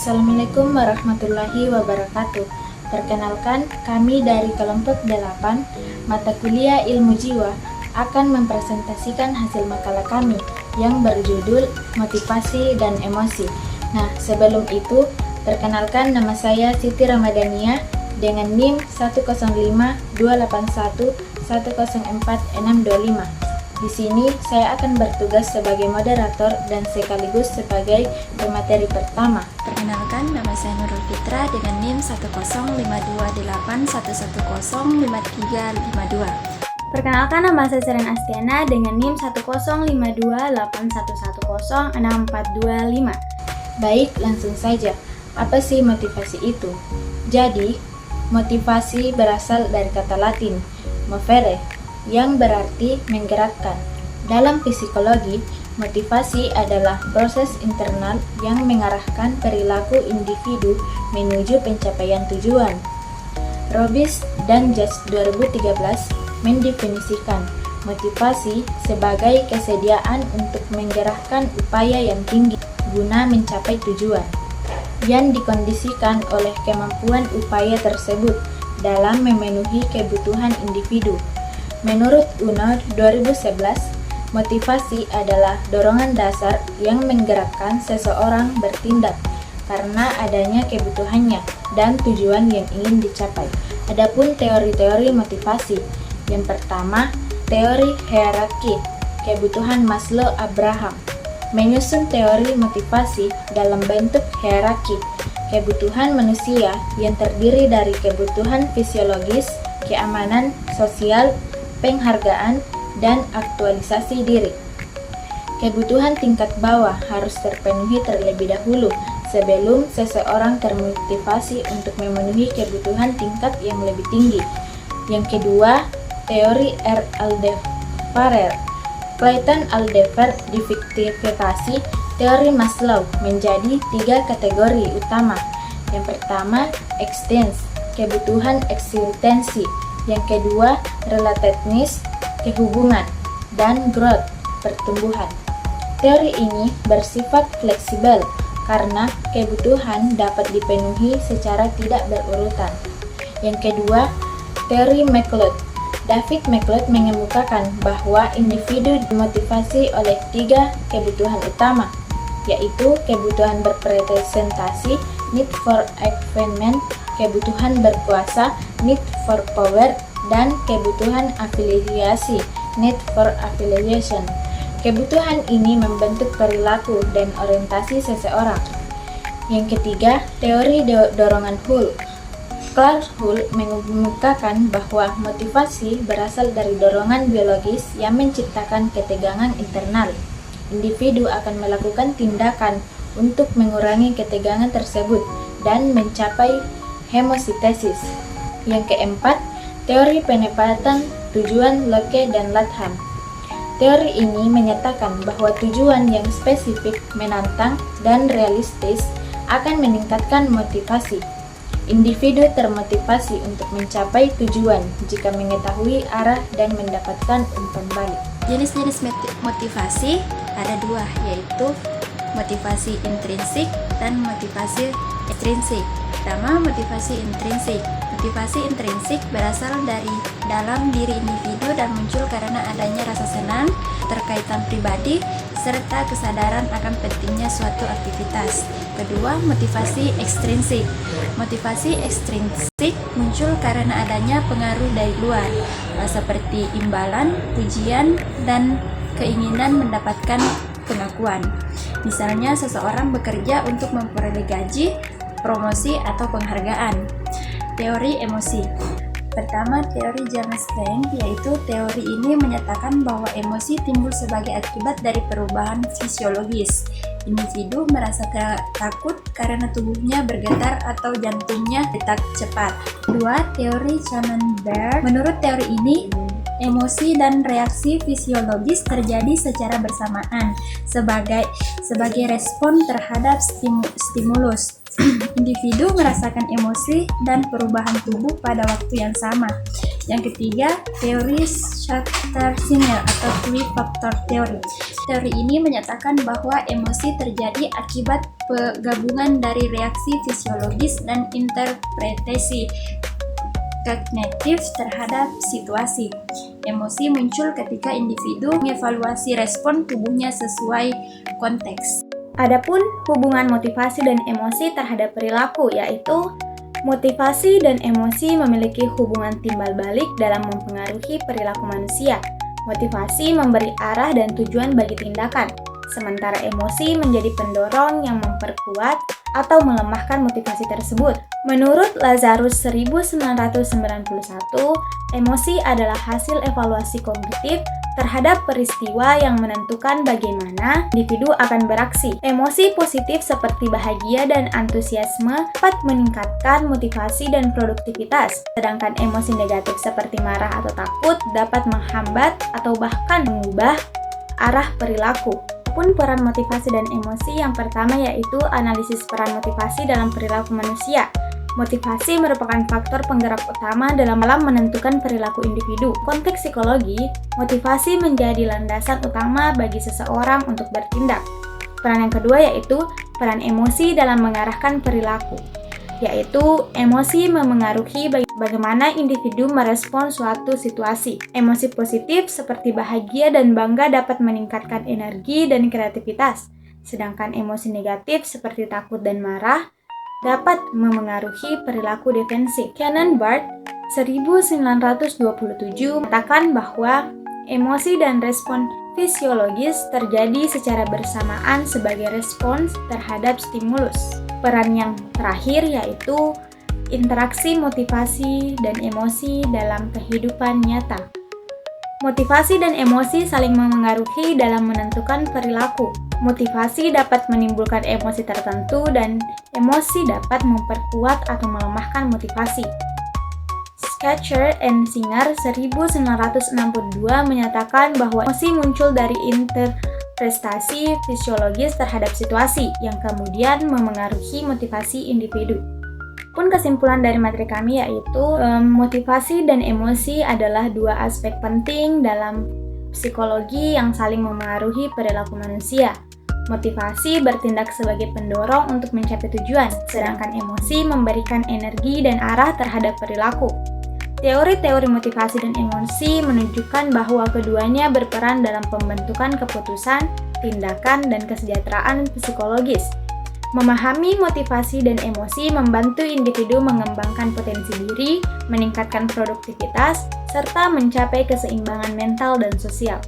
Assalamualaikum warahmatullahi wabarakatuh. Perkenalkan, kami dari kelompok 8 mata kuliah Ilmu Jiwa akan mempresentasikan hasil makalah kami yang berjudul Motivasi dan Emosi. Nah, sebelum itu, perkenalkan nama saya Siti Ramadhania dengan NIM 1052811046625. Di sini saya akan bertugas sebagai moderator dan sekaligus sebagai pemateri pertama. Perkenalkan, nama saya Nurul Fitra dengan NIM 1052811105352. Perkenalkan, nama saya Seren Astiana dengan NIM 1052811106425. Baik, langsung saja. Apa sih motivasi itu? Jadi, motivasi berasal dari kata Latin movere, yang berarti menggerakkan. Dalam psikologi, motivasi adalah proses internal yang mengarahkan perilaku individu menuju pencapaian tujuan. Robis dan Judge 2013 mendefinisikan motivasi sebagai kesediaan untuk menggerakkan upaya yang tinggi guna mencapai tujuan, yang dikondisikan oleh kemampuan upaya tersebut dalam memenuhi kebutuhan individu. Menurut UNO 2011, motivasi adalah dorongan dasar yang menggerakkan seseorang bertindak karena adanya kebutuhannya dan tujuan yang ingin dicapai. Adapun teori-teori motivasi, yang pertama, teori hierarki kebutuhan Maslow Abraham menyusun teori motivasi dalam bentuk hierarki kebutuhan manusia yang terdiri dari kebutuhan fisiologis, keamanan sosial, penghargaan, dan aktualisasi diri. Kebutuhan tingkat bawah harus terpenuhi terlebih dahulu sebelum seseorang termotivasi untuk memenuhi kebutuhan tingkat yang lebih tinggi. Yang kedua, teori R. Aldebaran. Clayton Aldebaran difiktifikasi teori Maslow menjadi 3 kategori utama. Yang pertama, existence, kebutuhan eksistensi. Yang kedua, relatedness, kehubungan, dan growth, pertumbuhan. Teori ini bersifat fleksibel karena kebutuhan dapat dipenuhi secara tidak berurutan. Yang kedua, teori McLeod. David McLeod mengemukakan bahwa individu dimotivasi oleh 3 kebutuhan utama, yaitu kebutuhan berrepresentasi, need for achievement, kebutuhan berkuasa, need for power, dan kebutuhan afiliasi, need for affiliation. Kebutuhan ini membentuk perilaku dan orientasi seseorang. Yang ketiga, teori dorongan Hull. Clark Hull mengemukakan bahwa motivasi berasal dari dorongan biologis yang menciptakan ketegangan internal. Individu akan melakukan tindakan untuk mengurangi ketegangan tersebut dan mencapai homeostasis. Yang keempat, teori penempatan tujuan Locke dan Latham. Teori ini menyatakan bahwa tujuan yang spesifik, menantang, dan realistis akan meningkatkan motivasi. Individu termotivasi untuk mencapai tujuan jika mengetahui arah dan mendapatkan umpan balik. Jenis-jenis motivasi ada 2, yaitu motivasi intrinsik dan motivasi ekstrinsik. Pertama, motivasi intrinsik. Motivasi intrinsik berasal dari dalam diri individu dan muncul karena adanya rasa senang, keterkaitan pribadi, serta kesadaran akan pentingnya suatu aktivitas. Kedua, motivasi ekstrinsik. Motivasi ekstrinsik muncul karena adanya pengaruh dari luar, seperti imbalan, pujian, dan keinginan mendapatkan pengakuan. Misalnya, seseorang bekerja untuk memperoleh gaji, promosi, atau penghargaan. Teori emosi. Pertama, teori James Lange, yaitu teori ini menyatakan bahwa emosi timbul sebagai akibat dari perubahan fisiologis. Individu merasa takut karena tubuhnya bergetar atau jantungnya detak cepat. Kedua, teori Cronenberg. Menurut teori ini, emosi dan reaksi fisiologis terjadi secara bersamaan sebagai respon terhadap stimulus. Individu merasakan emosi dan perubahan tubuh pada waktu yang sama. Yang ketiga, teori Schachter-Singer atau three factor theory. Teori ini menyatakan bahwa emosi terjadi akibat penggabungan dari reaksi fisiologis dan interpretasi kognitif terhadap situasi. Emosi muncul ketika individu mengevaluasi respon tubuhnya sesuai konteks. Adapun hubungan motivasi dan emosi terhadap perilaku, yaitu motivasi dan emosi memiliki hubungan timbal balik dalam mempengaruhi perilaku manusia. Motivasi memberi arah dan tujuan bagi tindakan, sementara emosi menjadi pendorong yang memperkuat atau melemahkan motivasi tersebut. Menurut Lazarus 1991, emosi adalah hasil evaluasi kognitif terhadap peristiwa yang menentukan bagaimana individu akan beraksi. Emosi positif seperti bahagia dan antusiasme dapat meningkatkan motivasi dan produktivitas, sedangkan emosi negatif seperti marah atau takut dapat menghambat atau bahkan mengubah arah perilaku. Pun peran motivasi dan emosi, yang pertama yaitu analisis peran motivasi dalam perilaku manusia. Motivasi merupakan faktor penggerak utama dalam menentukan perilaku individu. Konteks psikologi, motivasi menjadi landasan utama bagi seseorang untuk bertindak. Peran yang kedua yaitu peran emosi dalam mengarahkan perilaku, yaitu emosi memengaruhi bagaimana individu merespon suatu situasi. Emosi positif seperti bahagia dan bangga dapat meningkatkan energi dan kreativitas, sedangkan emosi negatif seperti takut dan marah dapat memengaruhi perilaku defensif. Cannon-Bart 1927 mengatakan bahwa emosi dan respon fisiologis terjadi secara bersamaan sebagai respons terhadap stimulus. Peran yang terakhir yaitu interaksi motivasi dan emosi dalam kehidupan nyata. Motivasi dan emosi saling memengaruhi dalam menentukan perilaku. Motivasi dapat menimbulkan emosi tertentu dan emosi dapat memperkuat atau melemahkan motivasi. Schachter and Singer 1962 menyatakan bahwa emosi muncul dari interpretasi fisiologis terhadap situasi yang kemudian memengaruhi motivasi individu. Pun kesimpulan dari materi kami yaitu motivasi dan emosi adalah dua aspek penting dalam psikologi yang saling memengaruhi perilaku manusia. Motivasi bertindak sebagai pendorong untuk mencapai tujuan, sedangkan emosi memberikan energi dan arah terhadap perilaku. Teori-teori motivasi dan emosi menunjukkan bahwa keduanya berperan dalam pembentukan keputusan, tindakan, dan kesejahteraan psikologis. Memahami motivasi dan emosi membantu individu mengembangkan potensi diri, meningkatkan produktivitas, serta mencapai keseimbangan mental dan sosial.